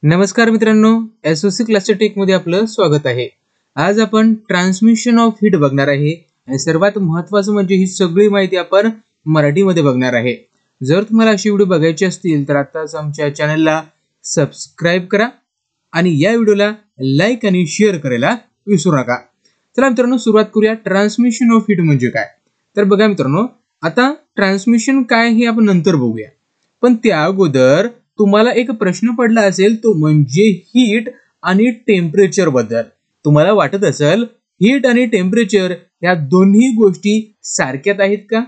नमस्कार मित्रांनो, SOC classes take मध्ये आपलं स्वागत आहे। आज आपण ट्रान्समिशन ऑफ हीट बघणार आहे आणि सर्वात महत्त्वाचं म्हणजे ही सगळी माहिती आपण मराठीमध्ये बघणार आहे। जर तुम्हाला अशी व्हिडिओ बघायची असतील तर आताच आमच्या चॅनलला सबस्क्राइब करा आणि या व्हिडिओला लाईक आणि शेअर करायला विसरू नका। चला मित्रांनो, सुरुवात करूया। ट्रान्समिशन ऑफ हीट म्हणजे काय? तर बघा मित्रांनो, आता ट्रान्समिशन काय हे आपण नंतर बघूया, पण त्या अगोदर तुम्हाला एक प्रश्न पडला असेल, तो म्हणजे हीट आणि टेम्परेचर बद्दल। तुम्हाला वाटत असेल हीट आणि टेम्परेचर या दोन्ही गोष्टी सारख्याच आहेत का?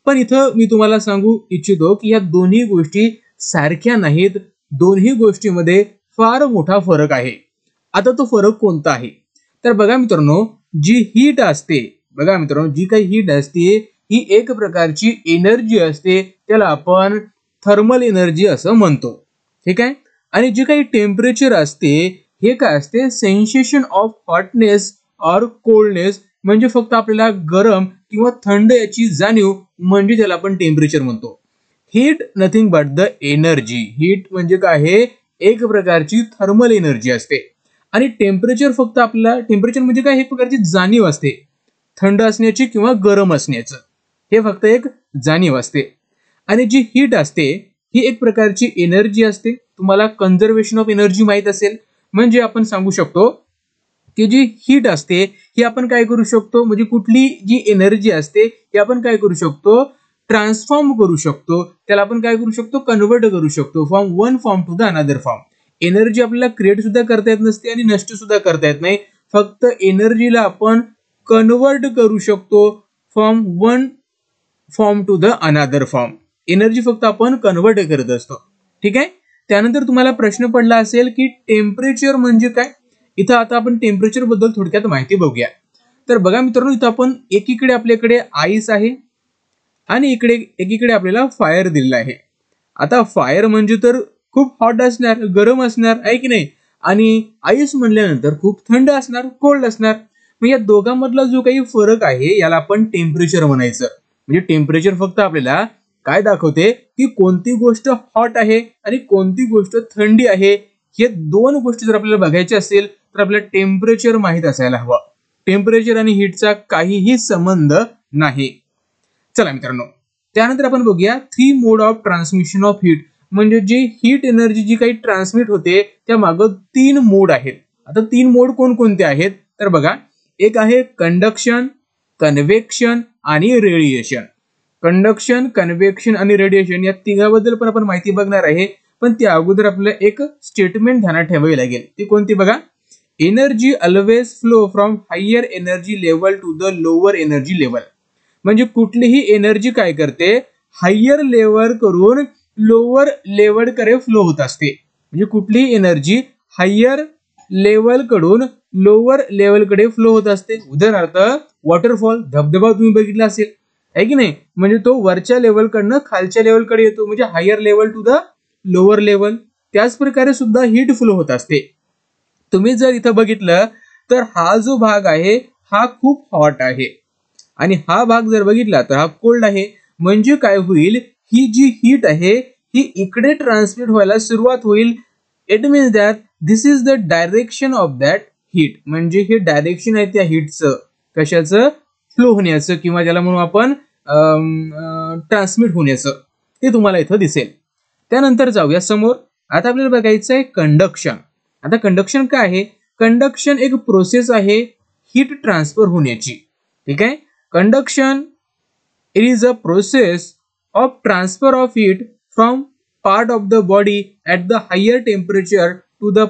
पण इथं मी तुम्हाला सांगू इच्छितो की या दोन्ही गोष्टी सारख्या नाहीत। दोन्ही गोष्टींमध्ये फार मोठा फरक आहे। आता तो फरक कोणता आहे? तर बघा मित्रांनो, जी हीट असते, बघा मित्रांनो, जी काही हीट असते ही एक प्रकारची एनर्जी असते, त्याला आपण थर्मल एनर्जी असं म्हणतो, ठीक आहे। आणि जे काही टेम्परेचर असते हे काय असते? सेन्सेशन ऑफ हॉटनेस और कोल्डनेस, म्हणजे फक्त आपल्याला गरम किंवा थंड याची जाणीव, म्हणजे त्याला आपण टेम्परेचर म्हणतो। Heat nothing but the energy. Heat म्हणजे काय आहे? एक प्रकारची थर्मल एनर्जी असते। आणि टेम्परेचर फक्त आपल्याला, टेम्परेचर म्हणजे काय? एक प्रकारची जाणीव असते थंड असण्याची किंवा गरम असण्याचं, हे फक्त एक जाणीव असते। आणि जी हीट असते ही एक प्रकारची एनर्जी असते। तुम्हाला कन्झर्वेशन ऑफ एनर्जी माहित असेल, म्हणजे आपण सांगू शकतो की जी हीट असते ही आपण काय करू शकतो, म्हणजे कुठली जी एनर्जी असते ही आपण काय करू शकतो? ट्रान्सफॉर्म करू शकतो, त्याला आपण काय करू शकतो? कन्वर्ट करू शकतो from one form to the another form. Energy आपल्याला क्रिएट सुद्धा करता येत नसते आणि नष्ट सुद्धा करता येत नाही, फक्त एनर्जीला आपण कन्वर्ट करू शकतो from one form to the another form. Energy फक्त आपण कन्वर्ट करत असतो, ठीक आहे। त्यानंतर तुम्हाला प्रश्न पडला असेल की टेम्परेचर म्हणजे काय? इथं आता आपण टेम्परेचर बद्दल थोडक्यात माहिती बघूया। तर बघा मित्रांनो, इथं आपण एकीकडे आपल्याकडे आईस आहे आणि एकीकडे आपल्याला फायर दिलेला आहे। आता फायर म्हणजे तर खूप हॉट असणार, गरम असणार, आहे की नाही? आणि आईस म्हणल्यानंतर खूप थंड असणार, कोल्ड असणार। मग या दोघांमधला जो काही फरक आहे याला आपण टेम्परेचर म्हणायचं। म्हणजे टेम्परेचर फक्त आपल्याला काय दाखवते की कोणती गोष्ट हॉट आहे आणि कोणती गोष्ट थंडी आहे। हे दोन गोष्टी जर आपल्याला बघायच्या असेल तर आपल्याला टेम्परेचर माहित असायला हवं। टेम्परेचर आणि हीटचा काहीही संबंध नाही। चला मित्रांनो, त्यानंतर आपण बघूया three mode of transmission of heat, म्हणजे जी हीट एनर्जी जी काही ट्रान्समिट होते त्या मागे तीन मोड आहेत। आता तीन मोड कोणकोणते आहेत? तर बघा, एक आहे कंडक्शन, कन्व्हेक्शन आणि रेडिएशन। कंडक्शन, कन्व्हेक्शन आणि रेडिएशन या तिघाबद्दल पण आपण माहिती बघणार आहे, पण त्या अगोदर आपल्याला एक स्टेटमेंट ध्यानात ठेवावी लागेल। ती कोणती बघा? Energy always flow from higher energy level to the lower energy level. म्हणजे कुठलीही एनर्जी काय करते? हायर लेवल करून लोअर लेवल कडे फ्लो होत असते। म्हणजे कुठलीही एनर्जी हायर लेवल कडून लोअर लेवल कडे फ्लो होत असते। उदाहरणार्थ वॉटरफॉल, धबधबा तुम्ही बघितला असेल, आहे की नाही? म्हणजे तो वरच्या लेवल कडनं खालच्या लेवल कडे येतो, म्हणजे higher level to the lower level. त्याच प्रकारे सुद्धा हीट फ्लो होत असते। तुम्ही जर इथं बघितलं तर हा जो भाग आहे हा खूप हॉट आहे आणि हा भाग जर बघितला तर हा कोल्ड आहे। म्हणजे काय होईल? ही जी हीट आहे ही इकडे ट्रान्समिट व्हायला सुरुवात होईल। It means that this is the direction of that heat, म्हणजे हे डायरेक्शन आहे त्या हीटचं, कशाचं? फ्लो होण्याचं, किंवा ज्याला म्हणू आपण ट्रान्समिट होण्याचं, ते तुम्हाला इथं दिसेल। त्यानंतर जाऊया समोर। आता आपल्याला बघायचं आहे कंडक्शन। आता कंडक्शन काय आहे? कंडक्शन एक प्रोसेस आहे हीट ट्रान्सफर होण्याची, ठीक आहे। Conduction is a process of transfer of heat from part of the body at the higher temperature to the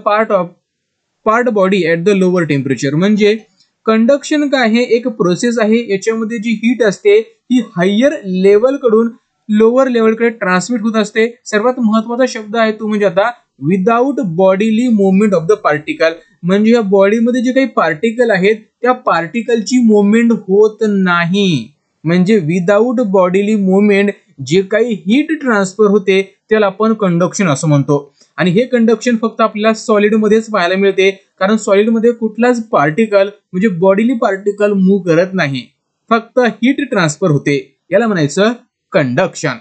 part body at the lower temperature. म्हणजे conduction काय आहे? एक प्रोसेस आहे, याच्यामध्ये जी हीट असते ही हायर लेवल कडून लोअर लेवल कडे ट्रान्समिट होत असते। सर्वात महत्वाचा शब्द आहे तो म्हणजे आता without bodily movement of the particle, म्हणजे या बॉडीमध्ये जे काही पार्टिकल आहेत त्या पार्टिकलची मुवमेंट होत नाही। म्हणजे विदाउट बॉडीली मुवमेंट जे काही हीट ट्रान्सफर होते त्याला आपण कंडक्शन असं म्हणतो। आणि हे कंडक्शन फक्त आपल्याला सॉलिड मध्येच पाहायला मिळते, कारण सॉलिड मध्ये कुठलाच पार्टिकल म्हणजे बॉडीली पार्टिकल मूव्ह करत नाही, फक्त हीट ट्रान्सफर होते, याला म्हणायचं कंडक्शन।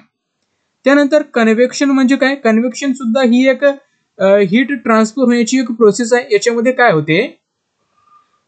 त्यानंतर कन्व्हेक्शन म्हणजे काय? कन्व्हेक्शन सुद्धा ही एक हीट ट्रान्सफर होण्याची एक प्रोसेस आहे. याच्यामध्ये काय होते,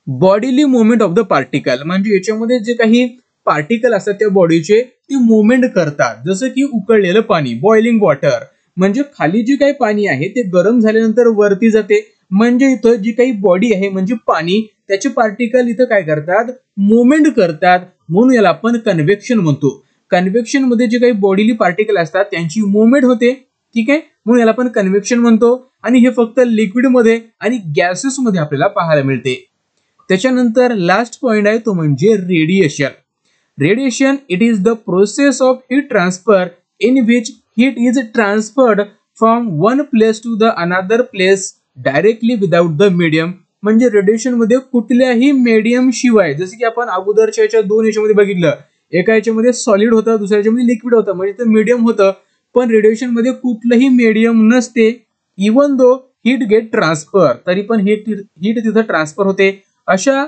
bodily movement of the particle, म्हणजे याच्यामध्ये जे काही पार्टिकल असतात त्या बॉडीचे ते मुवमेंट करतात. जसं की उकळलेलं पाणी, बॉइलिंग वॉटर, म्हणजे खाली जे काही पाणी आहे ते गरम झाल्यानंतर वरती जाते. म्हणजे इथं जी काही बॉडी आहे म्हणजे पाणी, त्याचे पार्टिकल इथं काय करतात, मुवमेंट करतात. म्हणून याला आपण कन्व्हेक्शन म्हणतो. कन्व्हेक्शन मध्ये जे काही बॉडीली पार्टिकल असतात त्यांची मुवमेंट होते. ठीक आहे, म्हणून याला आपण कन्व्हेक्शन म्हणतो. आणि हे फक्त लिक्विड मध्ये आणि गॅसेस मध्ये आपल्याला पाहायला मिळते. त्याच्यानंतर लास्ट पॉइंट आहे तो म्हणजे radiation. Radiation it is the process of heat transfer in which heat is transferred from one place to the another place directly without the medium. म्हणजे रेडिएशन मध्ये कुठल्याही मीडियम शिवाय, जसे की आपण अगोदरच्या याच्या दोन याच्यामध्ये बघितलं, एका याच्यामध्ये सॉलिड होतं, दुसऱ्या याच्यामध्ये लिक्विड होतं, म्हणजे ते मीडियम होतं. पण रेडिएशन मध्ये कुठलंही मीडियम नसते. Even though heat get transfer, तरी पण हीट तिथं ट्रान्सफर होते. अशा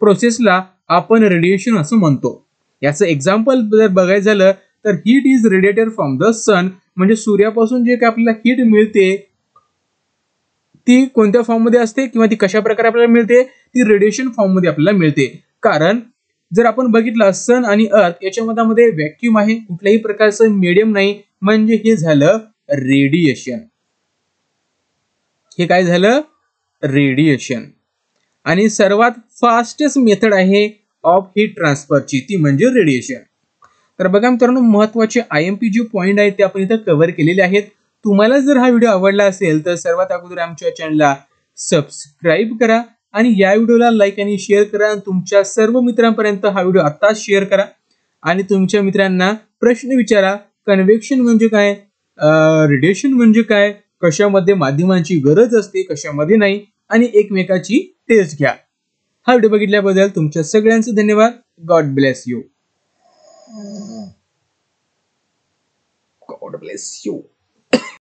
प्रोसेसला आपण रेडिएशन असं म्हणतो. याचं एक्झाम्पल जर बघायचं झालं तर heat is radiated from the sun, म्हणजे सूर्यापासून जे काही आपल्याला हीट मिळते ती कोणत्या फॉर्म मध्ये असते किंवा ती कशा प्रकारे आपल्याला मिळते, ती रेडिएशन फॉर्म मध्ये आपल्याला मिळते. कारण जर आपण बघितलं सन आणि अर्थ याच्यामध्ये व्हॅक्यूम आहे, कुठल्याही प्रकारचं मीडियम नाही, म्हणजे हे झालं रेडिएशन. हे काय झालं, रेडिएशन. आणि सर्वात फास्टेस्ट मेथड आहे ऑफ हीट ट्रान्सफरची, ती म्हणजे रेडिएशन. तर बघा मित्रांनो, महत्वाचे IMP जे पॉइंट आहेत ते आपण इथं कव्हर केलेले आहेत. तुम्हाला जर हा व्हिडिओ आवडला असेल तर सर्वात अगोदर आमच्या चॅनलला सबस्क्राईब करा आणि या व्हिडिओला लाईक आणि शेअर करा. आणि तुमच्या सर्व मित्रांपर्यंत हा व्हिडिओ आत्ताच शेअर करा आणि तुमच्या मित्रांना प्रश्न विचारा. कन्व्हेक्शन म्हणजे काय, रेडिएशन म्हणजे काय, कशामध्ये माध्यमांची गरज असते, कशामध्ये नाही, आणि एकमेकाची टेस्ट घ्या. हा व्हिडिओ बघितल्याबद्दल तुमच्या सगळ्यांचे धन्यवाद. God bless you. God bless you.